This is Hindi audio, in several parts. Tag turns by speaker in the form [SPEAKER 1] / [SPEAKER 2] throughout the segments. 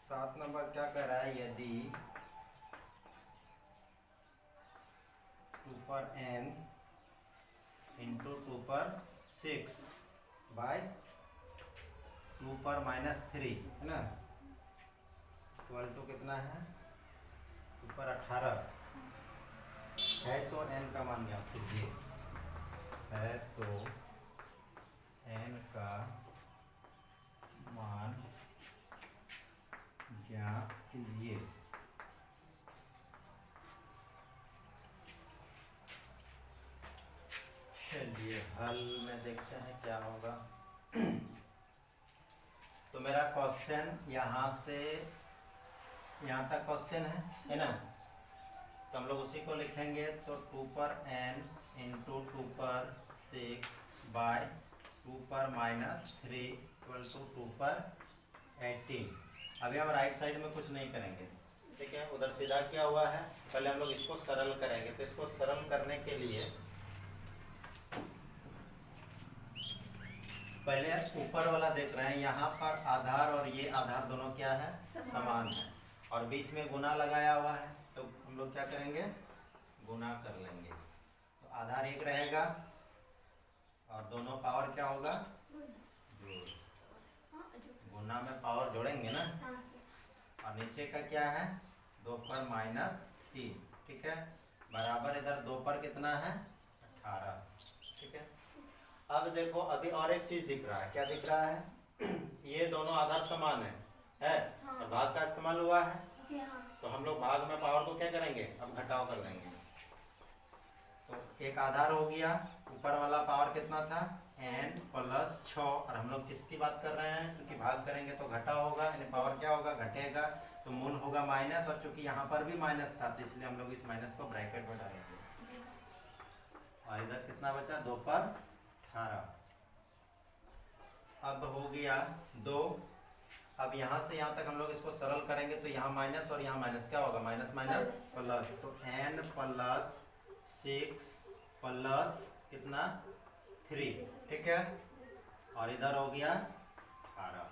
[SPEAKER 1] 7 नंबर क्या कह रहा है, यदि 2 पर n इंटू 2 पर 6 बाय 2 पर -3 है ना, इक्वल टू कितना है, 2 पर 18 है। तो n का मान ज्ञात कीजिए, है तो n का मान ज्ञात कीजिए। चलिए हल में देखते हैं क्या होगा। तो मेरा क्वेश्चन यहाँ से यहाँ तक क्वेश्चन है ना, तो हम लोग उसी को लिखेंगे। तो 2 पर n इंटू 2 पर 6 बाय 2 पर -3 इक्वल टू 2 पर 18। अभी हम राइट साइड में कुछ नहीं करेंगे, ठीक है, उधर सीधा किया हुआ है। पहले हम लोग इसको सरल करेंगे। तो इसको सरल करने के लिए पहले ऊपर वाला देख रहे हैं, यहाँ पर आधार और ये आधार दोनों क्या है, समान है, और बीच में गुना लगाया हुआ है। तो हम लोग क्या करेंगे, गुना कर लेंगे। तो आधार 1 रहेगा और दोनों पावर क्या होगा, जोड़। गुना में पावर जोड़ेंगे ना। और नीचे का क्या है, 2 पर -3, ठीक है, बराबर इधर 2 पर कितना है, 18, ठीक है। अब देखो, अभी और एक चीज दिख रहा है। क्या दिख रहा है, ये दोनों आधार समान है और भाग का इस्तेमाल हुआ है। तो हम लोग भाग में पावर को क्या करेंगे, अब घटाव कर देंगे। तो एक आधार हो गया, ऊपर वाला पावर कितना था, n + 6, और हम लोग किसकी बात कर रहे हैं, क्योंकि भाग करेंगे तो घटा होगा, यानी पावर क्या होगा, घटेगा, तो मूल होगा माइनस। और चूंकि यहाँ पर भी माइनस था तो इसलिए हम लोग इस माइनस को ब्रैकेट में डालेंगे। और इधर कितना बचा, 2 पर 18। अब हो गया 2। अब यहाँ से यहाँ तक हम लोग इसको सरल करेंगे तो यहाँ माइनस और यहाँ माइनस, क्या होगा, माइनस माइनस प्लस। तो n + 6 प्लस कितना, 3, ठीक है, और इधर हो गया 18।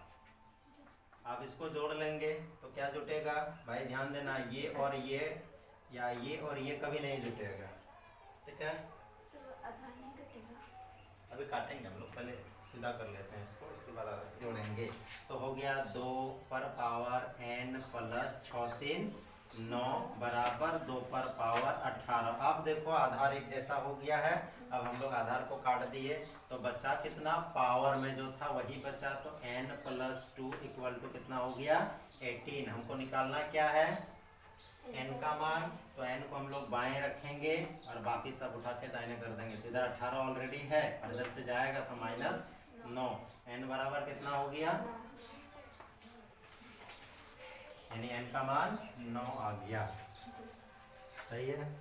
[SPEAKER 1] अब इसको जोड़ लेंगे तो क्या जुटेगा, भाई ध्यान देना, ये और ये या ये और ये कभी नहीं जुटेगा, ठीक है। अभी काटेंगे हम लोग, पहले सीधा कर लेते हैं इसको, इसके बाद जोड़ेंगे। तो हो गया 2 पर पावर n + 6 3 9 बराबर 2 पर पावर 18। अब देखो आधार एक जैसा हो गया है। अब हम लोग आधार को काट दिए तो बचा कितना, पावर में जो था वही बचा। तो n + 2 इक्वल टू कितना हो गया, 18। हमको निकालना क्या है, n का मान। तो n को हम लोग बाएं रखेंगे और बाकी सब उठा के दाहिने कर देंगे। तो इधर 18 ऑलरेडी है और इधर से जाएगा तो -9। n बराबर कितना हो गया, यानी n का मान 9 आ गया। सही है।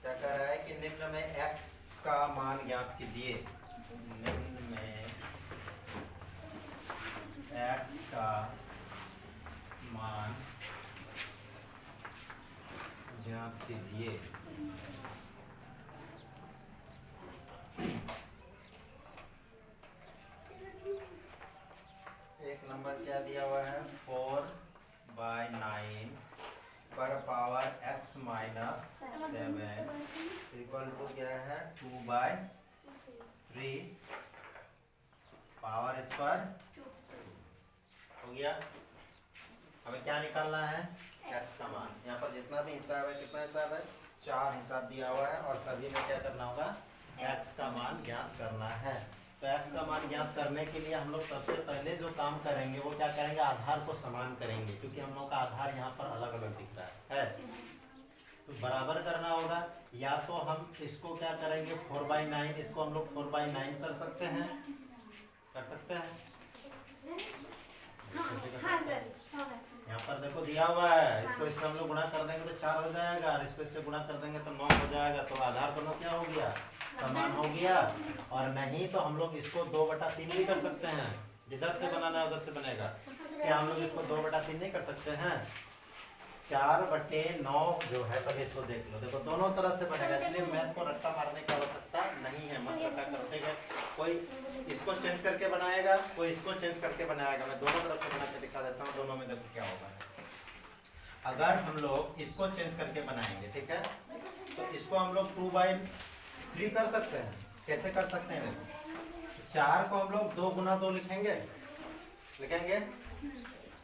[SPEAKER 1] क्या कह रहा है कि निम्न में x का मान ज्ञात कीजिए। निम्न में x का मान ज्ञात कीजिए। एक नंबर क्या दिया हुआ है, 4/9 पर पावर x - 7 इक्वल टू क्या है, 2/3 पावर इस पर हो गया। हमें क्या निकालना है, x का मान। यहाँ पर जितना भी हिसाब है, कितना हिसाब है, 4 हिसाब दिया हुआ है, और सभी में क्या करना होगा, x का मान ज्ञात करना है। तो x का मान ज्ञात करने के लिए हम लोग सबसे पहले जो काम करेंगे वो क्या करेंगे, आधार को समान करेंगे, क्योंकि हम लोग का आधार यहाँ पर अलग अलग दिख रहा है। तो बराबर करना होगा। या तो हम इसको क्या करेंगे, 4/9, इसको हम लोग 4/9 कर सकते हैं, यहाँ पर देखो दिया हुआ है, इसको इससे हम लोग गुणा कर देंगे तो 4 हो जाएगा, और इसको इससे गुणा कर देंगे तो 9 हो जाएगा। तो आधार दोनों क्या हो गया, समान हो गया। और नहीं तो हम लोग इसको 2/3 भी कर सकते हैं, जिधर से बनाना है उधर से बनेगा। क्या हम लोग इसको 2/3 नहीं कर सकते हैं, 4/9 जो है, तब इसको देख लो। देखो दोनों तरह से बनेगा, इसलिए मैथ को रट्टा मारने की आवश्यकता नहीं है, मत रट्टा करते गए। कोई इसको चेंज करके बनाएगा, कोई इसको चेंज करके बनाएगा। मैं दोनों तरफ से बना के दिखा देता हूँ, दोनों में देखो क्या होगा। अगर हम लोग इसको चेंज करके बनाएंगे, ठीक है, तो इसको हम लोग 2/3 कर सकते हैं। कैसे कर सकते हैं? देखो 4 को हम लोग 2 गुना 2 लिखेंगे,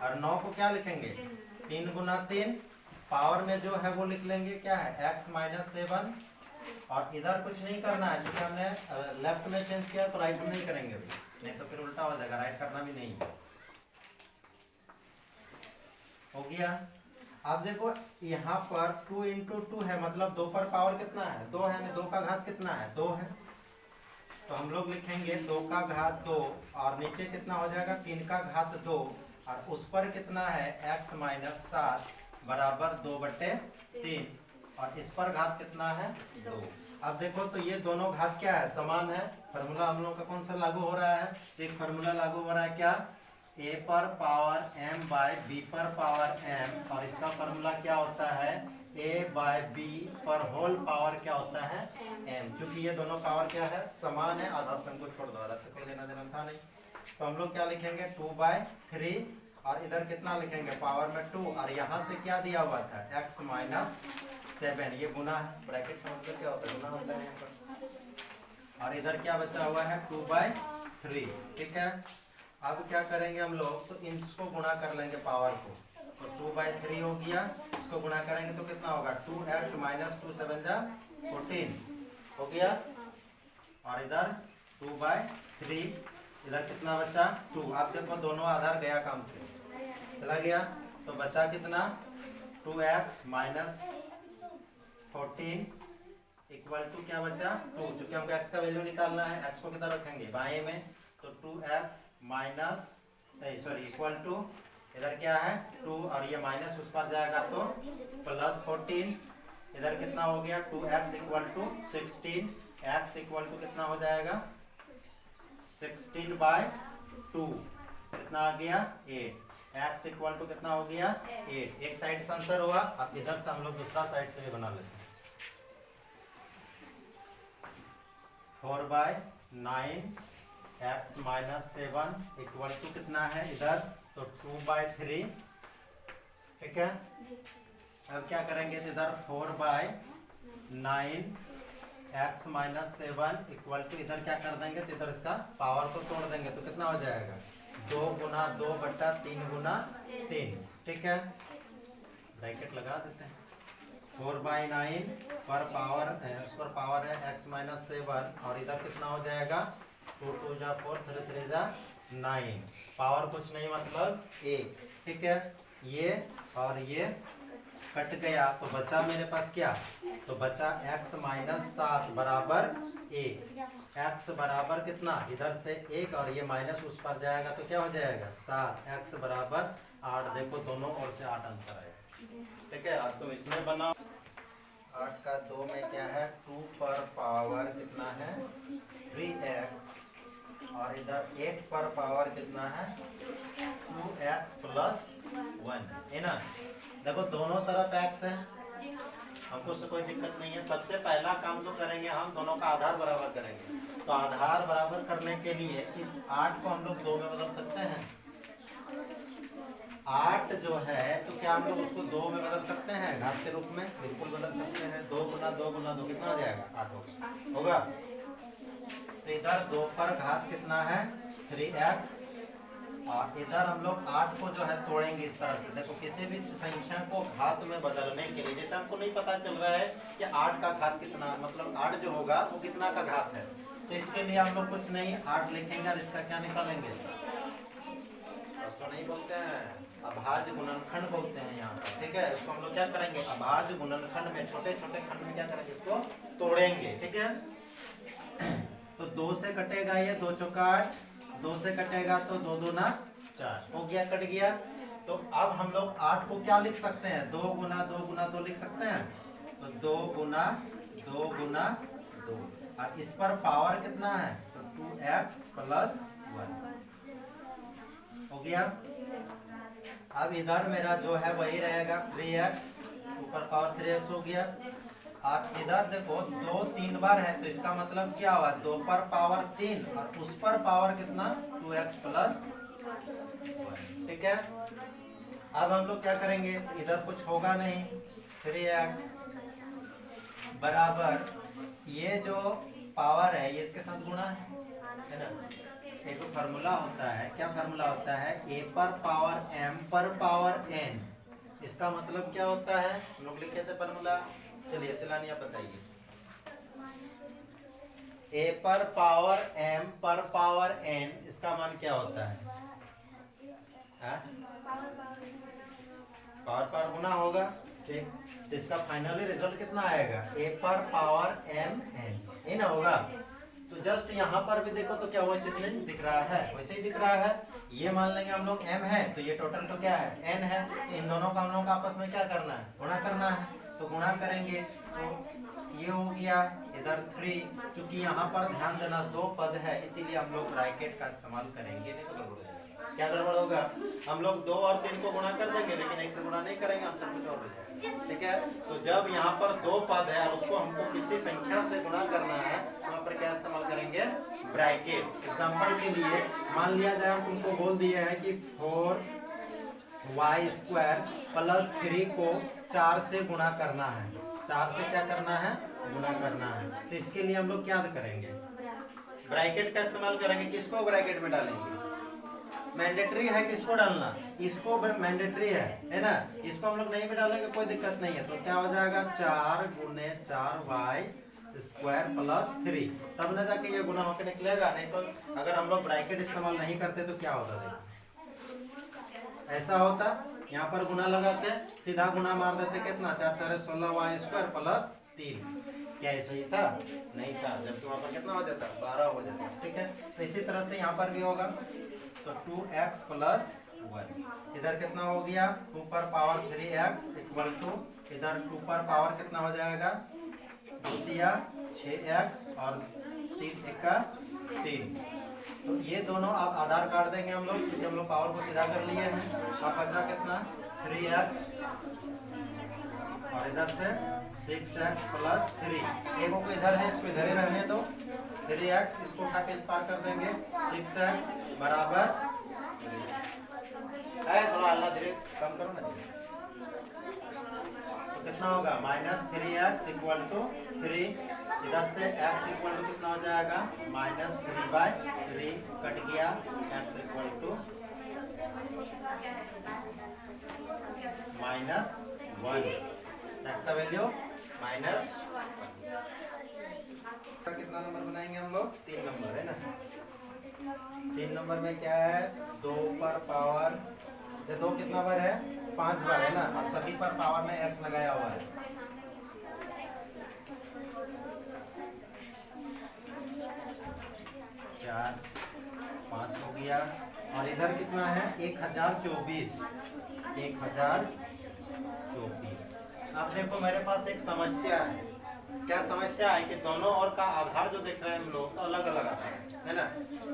[SPEAKER 1] और 9 को क्या लिखेंगे? 3 गुना 3। पावर में जो है वो लिख लेंगे, क्या है? x - 7। और इधर कुछ नहीं करना है, क्योंकि हमने लेफ्ट में चेंज किया तो राइट में नहीं करेंगे भी, नहीं तो फिर उल्टा हो जाएगा, राइट करना भी नहीं है। हो गया। अब देखो यहाँ पर 2 × 2 है, मतलब 2 पर पावर कितना है? 2 है। 2 का घात कितना है? 2 है। तो हम लोग लिखेंगे 2 का घात 2, और नीचे कितना हो जाएगा? 3 का घात 2, और उस पर कितना है? x - 7 बराबर 2/3, और इस पर घात कितना है? 2। अब देखो तो ये दोनों घात क्या है? समान है। फार्मूला हम लोग का कौन सा लागू हो रहा है? एक फार्मूला लागू हो रहा है, क्या? a पर पावर m/b पर पावर m, और इसका फार्मूला क्या होता है? a/b पर होल पावर क्या होता है? m। चूंकि ये दोनों पावर क्या है? समान है। आधा से हमको छोड़ दो, आधा से पहले लेना देना था नहीं। तो हम लोग क्या लिखेंगे? 2/3, और इधर कितना लिखेंगे? पावर में 2, और यहाँ से क्या दिया हुआ था? x - 7। ये गुना है, ब्रैकेट समझ लो क्या होता है? गुना होता है यहाँ पर। और इधर क्या बचा हुआ है? 2/3, ठीक है। अब क्या करेंगे हम लोग? तो इसको गुणा कर लेंगे पावर को, तो 2/3 हो गया। इसको गुणा करेंगे तो कितना होगा? 2x - 2 7 जा 14 हो गया। और इधर 2/3, इधर कितना बचा? 2। अब देखो दोनों आधार गया काम से, चला गया, तो बचा कितना? 2x - 14 इक्वल टू क्या बचा? 2। चूंकि हमको x का वैल्यू निकालना है, x को किधर रखेंगे? बाएं में, तो 2x इक्वल टू, इधर क्या है? 2, और ये माइनस उस पर जाएगा तो +14। इधर कितना हो गया? 2x equal to 16, x equal to कितना हो जाएगा? 16/2, कितना आ गया? 8। x इक्वल टू कितना हो गया? 8। एक साइड से आंसर हुआ। अब इधर से हम लोग दूसरा साइड से भी बना लेते हैं। 4/9 x - 7 इक्वल टू कितना है इधर? तो 2/3, ठीक है। अब क्या करेंगे? तो इधर 4/9 x - 7 इक्वल टू, इधर क्या कर देंगे? तो इधर इसका पावर को तोड़ देंगे, तो कितना हो जाएगा? 2 गुना 2/3 गुना 3, ठीक है। ब्रैकेट लगा देते हैं। 4/9 पर पावर है, उस पर पावर है x - 7, और इधर कितना हो जाएगा? 2 2 जा 4, 3 3 जा 9। पावर कुछ नहीं, मतलब 1, ठीक है। ये और ये कट गया, तो बचा मेरे पास क्या? तो बचा x - 7 बराबर 1। x बराबर कितना? इधर से 1, और ये माइनस उस पर जाएगा तो क्या हो जाएगा? 7। x बराबर 8। देखो दोनों ओर से 8 आंसर आएगा, ठीक है। अब तुम इसमें बनाओ। 8 का 2 में क्या है? 2 पर पावर कितना है? 3x, और इधर 8 पर पावर कितना है? 2x + 1, है ना। देखो दोनों तरफ x है, हमको उससे कोई दिक्कत नहीं है। सबसे पहला काम जो करेंगे, हम दोनों का आधार बराबर करेंगे। तो आधार बराबर करने के लिए इस 8 को हम लोग 2 में बदल सकते हैं। 8 जो है, तो क्या हम लोग उसको 2 में बदल सकते हैं? घात के रूप में बिल्कुल बदल सकते हैं। 2 गुना 2 गुना 2 कितना हो जाएगा? 8 होगा। तो इधर 2 पर घात कितना है? 3x, और इधर हम लोग 8 को जो है तोड़ेंगे इस तरह से। देखो किसी भी संख्या को घात में बदलने के लिए, जैसे हमको नहीं पता चल रहा है कि 8 का घात कितना, मतलब 8 जो होगा वो कितना का घात है, तो इसके लिए हम लोग कुछ नहीं 8 लिखेंगे, और इसका क्या निकालेंगे? तो नहीं बोलते हैं, अभाज्य गुणनखंड बोलते हैं यहाँ पर, ठीक है। इसको हम लोग क्या करेंगे? अभाज्य गुणनखंड में, छोटे छोटे खंड में क्या करेंगे? इसको तोड़ेंगे, ठीक है। तो 2 से कटेगा ये, 2 चौका 8, 2 से कटेगा तो 2 दूना 4 हो गया, कट गया। तो अब हम लोग 8 को क्या लिख सकते हैं? 2 गुना 2 गुना 2 लिख सकते हैं। तो 2 गुना 2 गुना 2, और इस पर पावर कितना है? तो 2x + 1 हो गया। अब इधर मेरा जो है वही रहेगा 3x, ऊपर पावर 3x हो गया। और इधर देखो 2 3 बार है, तो इसका मतलब क्या हुआ, 2 पर पावर 3 और उस पर पावर कितना 2x प्लस 1। ठीक है, अब हम लोग क्या करेंगे, इधर कुछ होगा नहीं, 3x बराबर ये जो पावर है ये इसके साथ गुणा है ना। एक फार्मूला होता है, क्या फार्मूला होता है, a पर पावर m पर पावर n। इसका मतलब क्या होता है, हम लोग लिखे थे फार्मूला, चलिए सैलानिया बताइए। a पर पावर m पर पावर n, इसका मान क्या होता है, पावर पावर गुना होगा। ठीक, तो इसका फाइनली रिजल्ट कितना आएगा, a पर पावर m n, ये ना होगा। तो जस्ट यहाँ पर भी देखो तो क्या वो चिन्ह दिख रहा है, वैसे ही दिख रहा है। ये मान लेंगे हम लोग m है, तो ये टोटल तो क्या है n है, तो इन दोनों का हम लोग आपस में क्या करना है, गुणा करना है। तो गुणा करेंगे तो ये हो गया इधर 3, क्योंकि यहाँ पर ध्यान देना 2 पद है, इसीलिए हम लोग ब्रैकेट का इस्तेमाल करेंगे, नहीं तो गड़बड़ होगा। क्या गड़बड़ होगा, हम लोग 2 और 3 को गुणा कर देंगे, लेकिन 1 से गुणा नहीं करेंगे, आंसर कुछ और हो जाएगा। ठीक है, तो जब यहाँ पर 2 पद है और उसको हमको किसी संख्या से गुणा करना है, वहाँ पर क्या इस्तेमाल करेंगे, ब्रैकेट। एग्जाम्पल के लिए मान लिया जाए हम तुमको बोल दिए हैं कि 4y² प्लस 3 को 4 से गुणा करना है, 4 से क्या करना है, गुणा करना है। तो इसके लिए हम लोग क्या करेंगे, ब्रैकेट का इस्तेमाल करेंगे। किसको ब्रैकेट में डालेंगे, मैंडेटरी है किसको डालना, इसको मैंडेटरी है ना, इसको हम लोग नहीं भी डालेंगे कोई दिक्कत नहीं है। तो क्या हो जाएगा 4 गुने 4y² प्लस 3, तब ना जाके ये गुना होकर निकलेगा। नहीं तो अगर हम लोग ब्रैकेट इस्तेमाल नहीं करते तो क्या होता है, ऐसा होता, यहाँ पर गुना लगाते सीधा गुना मार देते, कितना 4 4 16y² प्लस 3। क्या ये सही था, नहीं था, जबकि वहाँ पर कितना हो जाता, 12 हो जाता। ठीक है, तो इसी तरह से यहाँ पर भी होगा। तो 2x प्लस 1, इधर कितना हो गया 2 पर पावर 3x इक्वल टू, इधर 2 पर पावर कितना हो जाएगा 2 दिया 6x और 3 1 3। तो ये दोनों आप आधार काट देंगे हम लोग, क्योंकि हम लोग पावर को सीधा कर लिए हैं। अब बचा कितना 3x और इधर से 6x प्लस 3, एक को इधर है, इसको इधर ही रहने दो। 3x इसको उठा के इस पार कर देंगे, 6x बराबर है, थोड़ा अल्लाह धीरे कम करो ना, तो कितना होगा -3x इक्वल टू 3, इधर से x इक्वल टू कितना हो जाएगा -3/3, कट गया, x इक्वल टू -1, x का वैल्यू -1। कितना नंबर बनाएंगे हम लोग, 3 नंबर है ना। 3 नंबर में क्या है, 2 पर पावर, 2 कितना बार है 5 बार है ना, और सभी पर पावर में x लगाया हुआ है। चार 5 हो गया, और इधर कितना है 1024। अब देखो मेरे पास एक समस्या है, क्या समस्या है कि दोनों और का आधार जो देख रहे हैं हम लोग तो अलग अलग आता है ना।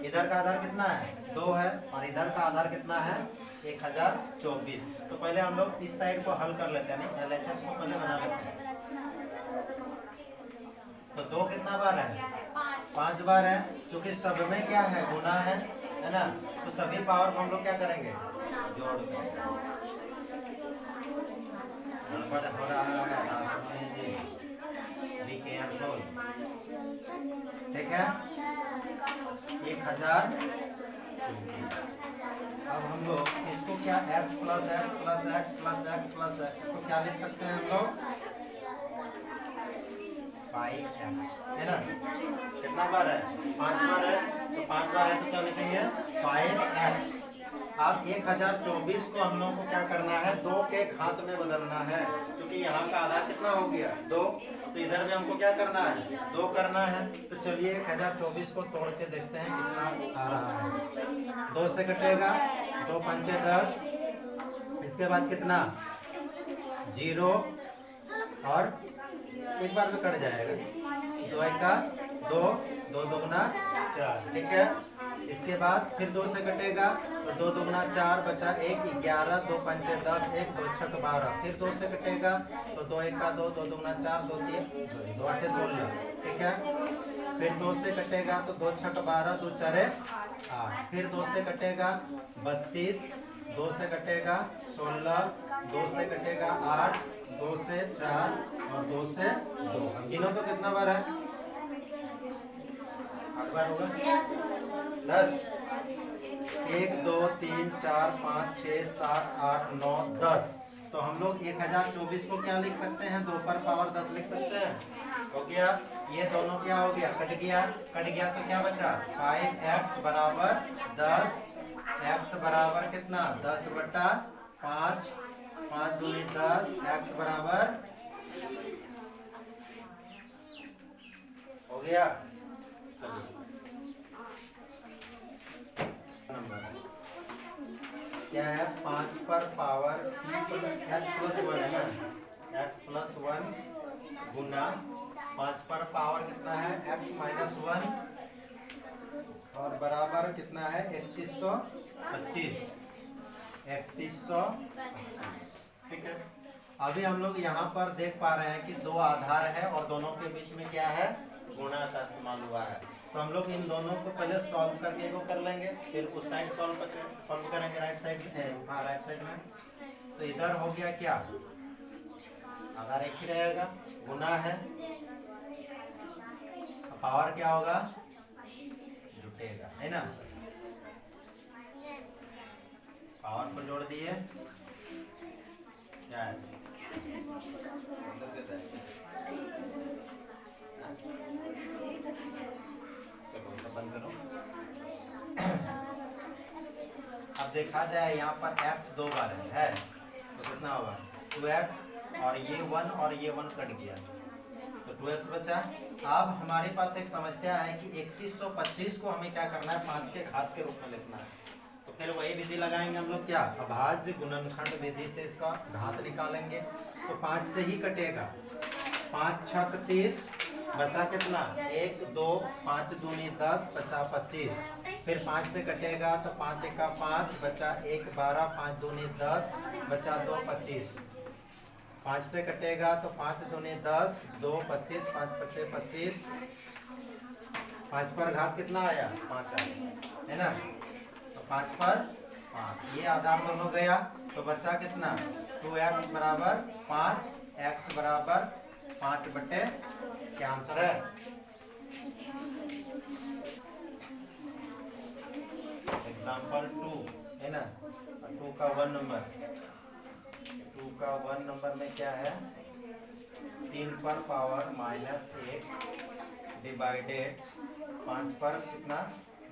[SPEAKER 1] इधर का आधार कितना है 2 है, और इधर का आधार कितना है 1024। तो पहले हम लोग इस साइड को हल कर लेते हैं, नहीं LHS को पहले बना लेते हैं। तो 2 कितना बार है 5 बार है, क्योंकि सब में क्या है गुना है ना। तो सभी पावर को हम लोग क्या करेंगे, जोड़ देंगे। हो रहा है, ठीक है 1000। अब हम लोग इसको क्या x plus x plus x plus x plus x को क्या लिख सकते हैं हम लोग 5x, है ना। कितना बार है 5 बार है, तो 5 बार है तो क्या लिखेंगे 5x। अब 1024 को हम लोग को क्या करना है 2 के घात में बदलना है, क्योंकि यहाँ का आधार कितना हो गया 2, तो इधर में हमको क्या करना है 2 करना है। तो चलिए 1024 को तोड़ के देखते हैं कितना आ रहा है। 2 से कटेगा, 2 पंचे 10, इसके बाद कितना 0 और एक बार में कट जाएगा, 2 1 2, 2 2 गुना 4। ठीक है, इसके बाद फिर 2 से कटेगा तो 2 दूगुना 4 बचा 1, 11, 2 पंचे 10, 1, 2 छक 12। फिर 2 से कटेगा तो 2 1 का 2, 2 दूगुना 4, 2 3, 2 8 16। ठीक है। फिर 2 से कटेगा तो 2 छक 12, 2 4 8। फिर 2 से कटेगा 32, 2 से कटेगा 16, 2 से कटेगा 8, 2 से 4 और 2 से 2। अब गिनो तो कितना बार है? 8 बार होगा। 10, 1 2 3 4 5 6 7 8 9 10। तो हम लोग 1024 को क्या लिख सकते हैं? 2 पर पावर 10 लिख सकते हैं। हो गया। ये दोनों क्या हो गया? कट गया। कट गया तो क्या बचा? 5x बराबर 10। x बराबर कितना? 10 बटा 5, 5 दूनी 10। x बराबर हो गया। नंबर क्या है? 5 पर पावर x प्लस 1 है ना? x प्लस 1 गुना 5 पर पावर कितना है? x माइनस 1 और बराबर कितना है? 3125। 3125। ठीक है। अभी हम लोग यहाँ पर देख पा रहे हैं कि 2 आधार है और दोनों के बीच में क्या है? गुणा का इस्तेमाल हुआ है। तो हम लोग इन दोनों को पहले सॉल्व करके को कर लेंगे, फिर उस साइड सॉल्व करेंगे राइट साइड में। हाँ, राइट साइड में। तो इधर हो गया क्या? आधार एक ही रहेगा, गुना है। पावर क्या होगा? जुटेगा, है ना? पावर को जोड़ दिए, क्या है? बंद करो। अब देखा जाए यहाँ पर x 2 बार है तो कितना होगा? 2x और ये 1 और ये 1 कट गया तो 2x बचा। अब हमारे पास एक समस्या है कि 3125 को हमें क्या करना है? 5 के घात के रूप में लिखना है। तो फिर वही विधि लगाएंगे हम लोग, क्या? अभाज्य गुणनखंड विधि से इसका घात निकालेंगे। तो 5 से ही कटेगा। 5 छक 30 बचा कितना? 1 2 5 दूनी 10 बचा 25। फिर 5 से कटेगा तो 5 1 का 5 बचा 1 12, 5 दूनी 10 बचा 2 25। 5 से कटेगा तो 5 दूनी 10, 2 25, 5 बचे 25। 5 पर घात कितना आया? 5 आया, है ना? तो 5 पर 5, ये आधार दोनों गया तो बचा कितना? 2x बराबर 5, x बराबर 5 बटे, क्या आंसर है? एग्जाम्पल 2 है ना? 2 का 1 नंबर, 2 का 1 नंबर में क्या है? 3 पर पावर माइनस 1 डिवाइडेड 5 पर कितना?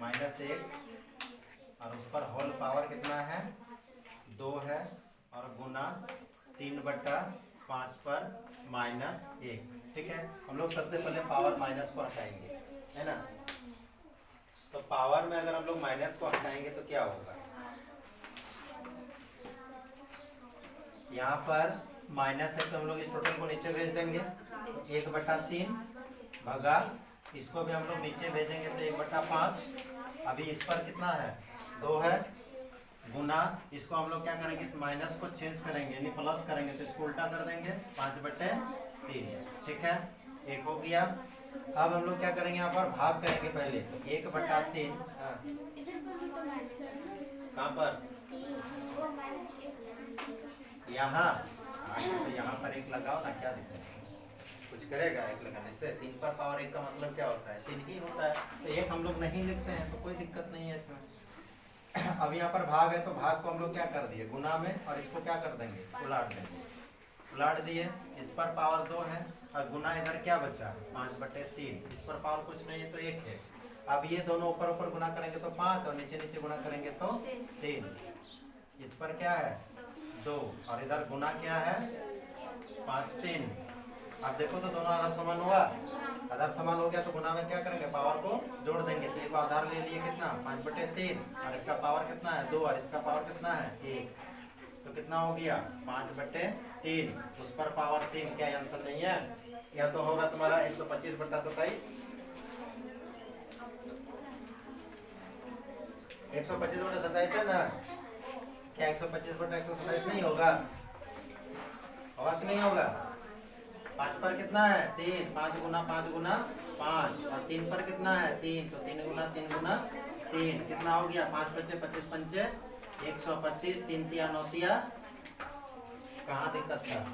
[SPEAKER 1] माइनस 1 और उस पर होल पावर कितना है? 2 है और गुना 3 बटा 5 पर माइनस 1। ठीक है। हम लोग सबसे पहले पावर माइनस को हटाएंगे, है ना? तो पावर में अगर हम लोग माइनस को हटाएंगे तो क्या होगा? यहाँ पर माइनस है तो हम लोग इस टोटल को नीचे भेज देंगे। 1/3 भगा, इसको भी हम लोग नीचे भेजेंगे तो 1/5। अभी इस पर कितना है? 2 है, गुना इसको हम लोग क्या करेंगे? इस माइनस को चेंज करेंगे यानी प्लस करेंगे तो इसको उल्टा कर देंगे 5/3। ठीक है, 1 हो गया। अब हम लोग क्या करेंगे? यहाँ पर भाग करेंगे पहले तो 1/3। कहाँ पर? यहाँ। तो यहाँ पर 1 लगाओ ना, क्या दिक्कत है? कुछ करेगा 1 लगाने से? 3 पर पावर 1 का मतलब क्या होता है? 3 ही होता है। तो 1 हम लोग नहीं लिखते हैं तो कोई दिक्कत नहीं है इसमें। अब यहाँ पर भाग है तो भाग को हम लोग क्या कर दिए? गुना में, और इसको क्या कर देंगे? उलाट देंगे। उलाट दिए, इस पर पावर 2 है और गुना इधर क्या बचा? 5/3। इस पर पावर कुछ नहीं है तो 1 है। अब ये दोनों ऊपर ऊपर गुना करेंगे तो 5 और नीचे नीचे गुना करेंगे तो 3। इस पर क्या है? 2 और इधर गुना क्या है? 5 3। अब देखो तो दोनों आधार समान हुआ। आधार समान हो गया तो गुना में क्या करेंगे? पावर को जोड़ देंगे। तो एक आधार ले लिए कितना? 5/3 और इसका पावर कितना है? 2 और इसका पावर कितना है? 1। तो कितना हो गया? 5/3। उस पर पावर 3। क्या आंसर नहीं है? या तो होगा तुम्हारा 125/27। 125/27 है ना? क्या 125/127 नहीं होगा? होगा कि नहीं होगा? 5 पर कितना है? 3, 5 गुना 5 गुना 5, और 3 पर कितना है? 3, तो 3 गुना 3 गुना 3 कितना हो गया? 5 बचे 25 पंचे 125, 3 तिया 9 तिया। कहाँ दिक्कत था?